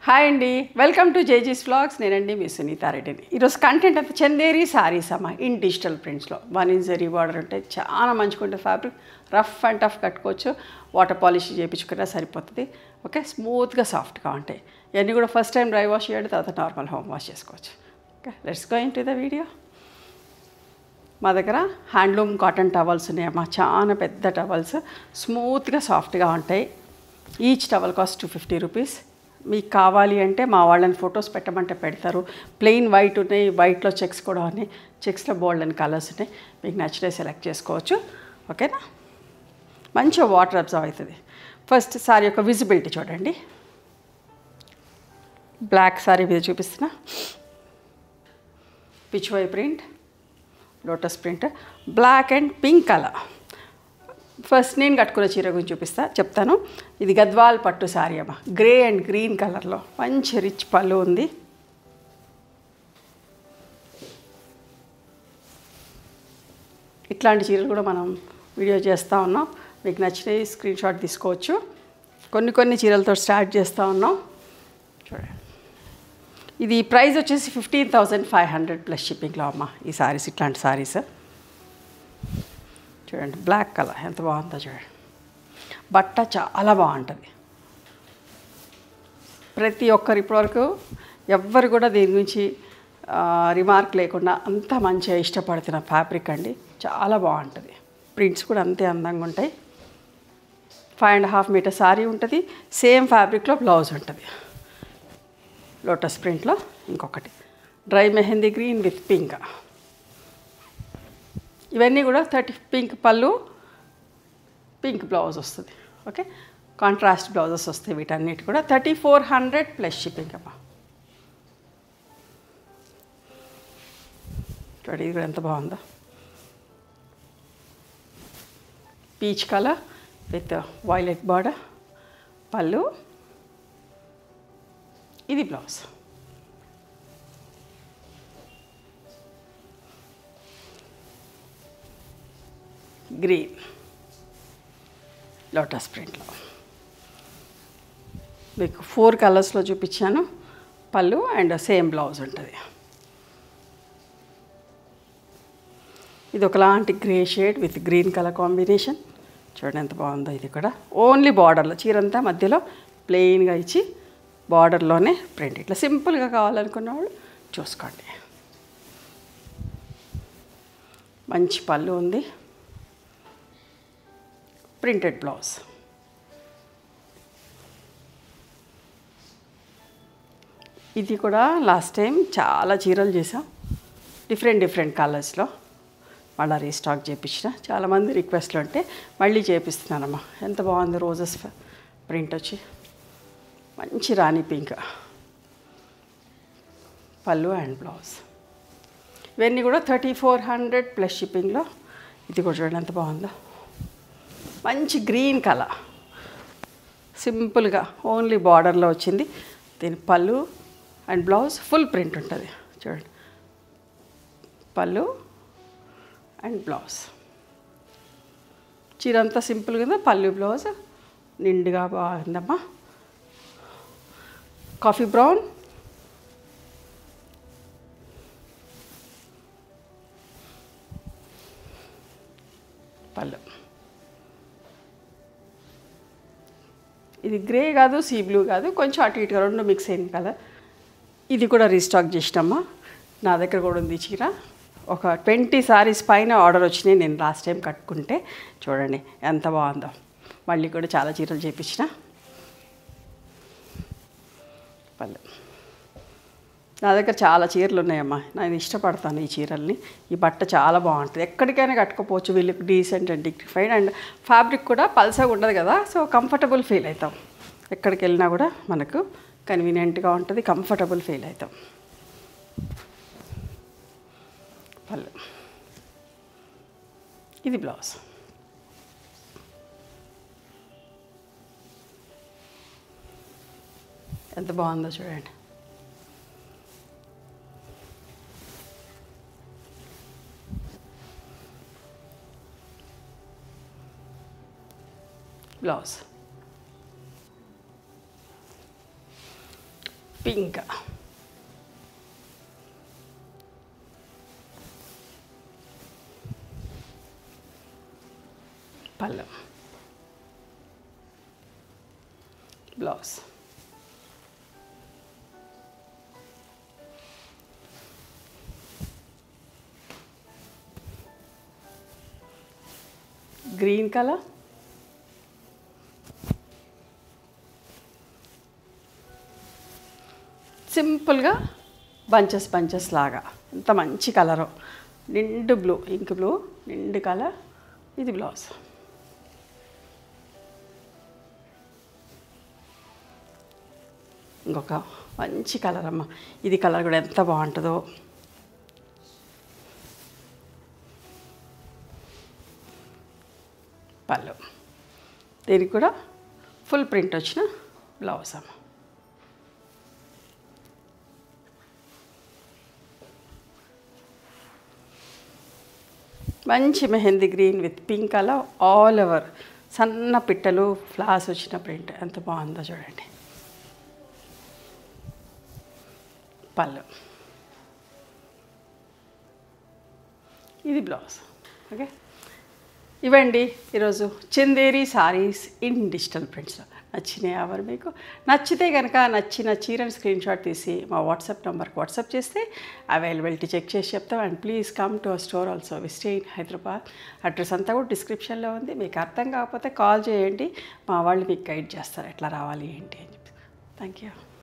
Hi అండి, welcome to జేజీస్ vlogs. నేనండి మీ సునీత రెడ్డిని. ఈరోజు కంటెంట్ అంతా చందేరి సారీస్ అమ్మ ఇన్ డిజిటల్ ప్రింట్స్లో 1 ఇంచ్ జరీ బార్డర్ ఉంటే చాలా మంచిగా ఉంటుంది. ఫ్యాబ్రిక్ రఫ్ అండ్ టఫ్ కట్టుకోవచ్చు, వాటర్ పాలిష్ చేయించుకున్నా సరిపోతుంది. ఓకే, స్మూత్గా సాఫ్ట్గా ఉంటాయి. ఇవన్నీ కూడా ఫస్ట్ టైం డ్రై వాష్ చేయండి, తర్వాత నార్మల్ హోమ్ వాష్ చేసుకోవచ్చు. Okay, let's go in to the video. మా దగ్గర హ్యాండ్లూమ్ కాటన్ టవల్స్ ఉన్నాయమ్మా, చాలా పెద్ద టవల్స్, స్మూత్గా సాఫ్ట్గా ఉంటాయి. Each towel cost 250 rupees. మీకు కావాలి అంటే మా వాళ్ళని ఫొటోస్ పెట్టమంటే పెడతారు. ప్లెయిన్ వైట్ ఉన్నాయి, వైట్లో చెక్స్ కూడా ఉన్నాయి, చెక్స్లో బోల్డ్ అండ్ కలర్స్ ఉన్నాయి. మీకు నచ్చితే సెలెక్ట్ చేసుకోవచ్చు. ఓకేనా, మంచిగా వాటర్ అబ్జర్వ్ అవుతుంది. ఫస్ట్ సారీ యొక్క విజిబిలిటీ చూడండి. బ్లాక్ సారీ మీద చూపిస్తున్నా, Pichwai print, lotus print, black and pink colour. First నేను కట్టుకున్న చీర గురించి చెప్తాను. ఇది గద్వాల్ పట్టు సారీ అమ్మ, గ్రే అండ్ గ్రీన్ కలర్లో మంచి రిచ్ పళ్ళు ఉంది. ఇట్లాంటి చీరలు కూడా మనం వీడియో చేస్తూ ఉన్నాం. మీకు నచ్చినవి స్క్రీన్ షాట్ తీసుకోవచ్చు. కొన్ని చీరలతో స్టార్ట్ చేస్తూ ఉన్నాం. చూడండి, ఇది ప్రైస్ వచ్చేసి 15,500 ప్లస్ షిప్పింగ్లో అమ్మ ఈ సారీస్. ఇట్లాంటి సారీస్ చూడండి, బ్లాక్ కలర్ ఎంత బాగుందో చూడండి. బట్ట చాలా బాగుంటుంది. ప్రతి ఒక్కరు ఇప్పటివరకు ఎవ్వరు కూడా దీని గురించి రిమార్క్ లేకుండా అంత మంచిగా ఇష్టపడుతున్న ఫ్యాబ్రిక్ అండి. చాలా బాగుంటుంది. ప్రింట్స్ కూడా అంతే అందంగా ఉంటాయి. 5.5 మీటర్ సారీ ఉంటుంది. సేమ్ ఫ్యాబ్రిక్లో బ్లౌజ్ ఉంటుంది. లోటస్ ప్రింట్లో ఇంకొకటి dry mehndi green with pink. ఇవన్నీ కూడా 30 పింక్ పళ్ళు, పింక్ బ్లౌజ్ వస్తుంది. ఓకే, కాంట్రాస్ట్ బ్లౌజెస్ వస్తాయి. వీటన్నిటి కూడా 3400 ప్లస్ షిప్పింగ్ అమ్మా. చూడండి, ఇది కూడా ఎంత బాగుందో. Peach colour with violet border పళ్ళు, ఇది బ్లౌజ్. గ్రీన్ లోటస్ ప్రింట్లో మీకు 4 కలర్స్లో చూపించాను. పళ్ళు అండ్ సేమ్ బ్లౌజ్ ఉంటుంది. ఇది ఒకలాంటి grey shade with green colour combination. చూడండి ఎంత బాగుందో. ఇది కూడా ఓన్లీ బార్డర్లో, చీరంతా మధ్యలో ప్లెయిన్గా ఇచ్చి బార్డర్లోనే ప్రింట్. ఇట్లా సింపుల్గా కావాలనుకున్న వాళ్ళు చూసుకోండి. మంచి పళ్ళు ఉంది, ప్రింటెడ్ బ్లౌజ్. ఇది కూడా లాస్ట్ టైం చాలా చీరలు చేసాం, డిఫరెంట్ కలర్స్లో. మళ్ళీ రీస్టాక్ చేయించిన, చాలామంది రిక్వెస్ట్లు ఉంటే మళ్ళీ చేపిస్తున్నానమ్మా. ఎంత బాగుంది, రోజెస్ ప్రింట్ వచ్చి మంచి రాణి పింక్ పళ్ళు అండ్ బ్లౌజ్. ఇవన్నీ కూడా 3400 ప్లస్ షిప్పింగ్లో. ఇది కూడా చూడండి ఎంత బాగుందో. మంచి గ్రీన్ కలర్, సింపుల్గా ఓన్లీ బార్డర్లో వచ్చింది. దీని పళ్ళు అండ్ బ్లౌజ్ ఫుల్ ప్రింట్ ఉంటుంది. చూడండి, పళ్ళు అండ్ బ్లౌజ్. చీర అంతా సింపుల్గా ఉందా, పళ్ళు బ్లౌజ్ నిండుగా బాగుందమ్మా. కాఫీ బ్రౌన్, పళ్ళు. ఇది గ్రే కాదు, సీ బ్లూ కాదు, కొంచెం అటు ఇటుగా రెండు మిక్స్ అయిన కలర్. ఇది కూడా రీస్టాక్ చేసినమ్మా. నా దగ్గర కూడా ఉంది చీర. ఒక 20 సారీస్ పైన ఆర్డర్ వచ్చినాయి నేను లాస్ట్ టైం కట్టుకుంటే. చూడండి ఎంత బాగుందో. మళ్ళీ కూడా చాలా చీరలు చేయించిన. పళ్ళు. నా దగ్గర చాలా చీరలు ఉన్నాయమ్మా, నేను ఇష్టపడతాను ఈ చీరల్ని. ఈ బట్ట చాలా బాగుంటుంది, ఎక్కడికైనా కట్టుకోపోవచ్చు. వీళ్ళకి decent and dignified and fabric కూడా పల్సగా ఉండదు కదా, సో కంఫర్టబుల్ ఫీల్ అవుతాం. ఎక్కడికి వెళ్ళినా కూడా మనకు కన్వీనియంట్గా ఉంటుంది, కంఫర్టబుల్ ఫీల్ అవుతాం. పళ్ళు, ఇది బ్లౌజ్. ఎంత బాగుందో చూడండి. బ్లౌజ్ పింక్, పళ్ళు, బ్లౌజ్. గ్రీన్ కలర్, సింపుల్గా బంచెస్ లాగా ఎంత మంచి కలరు. నిండు బ్లూ, ఇంక్ బ్లూ, నిండు కలర్. ఇది బ్లౌజ్. ఇంకొక మంచి కలర్ అమ్మ, ఇది కలర్ కూడా ఎంత బాగుంటుందో. పళ్ళు, దీనికి కూడా ఫుల్ ప్రింట్ వచ్చిన బ్లౌజ్ అమ్మ. మంచి mehndi green with pink colour, all over సన్న పిట్టలు ఫ్లవర్స్ వచ్చిన ప్రింట్ ఎంత బాగుందో చూడండి. పళ్ళు, ఇది బ్లౌజ్. ఓకే, ఇవండి ఈరోజు చందేరి సారీస్ ఇన్ డిజిటల్ ప్రింట్స్లో. నచ్చినాయి ఎవరు మీకు? నచ్చితే కనుక నచ్చిన చీరని స్క్రీన్ షాట్ తీసి మా వాట్సాప్ నెంబర్కి వాట్సాప్ చేస్తే అవైలబిలిటీ చెక్ చేసి చెప్తాం. And please come to our store also. We stay in Hyderabad. Address అంతా కూడా డిస్క్రిప్షన్లో ఉంది. మీకు అర్థం కాకపోతే కాల్ చేయండి, మా వాళ్ళు మీకు గైడ్ చేస్తారు ఎట్లా రావాలి ఏంటి అని చెప్పి. Thank you.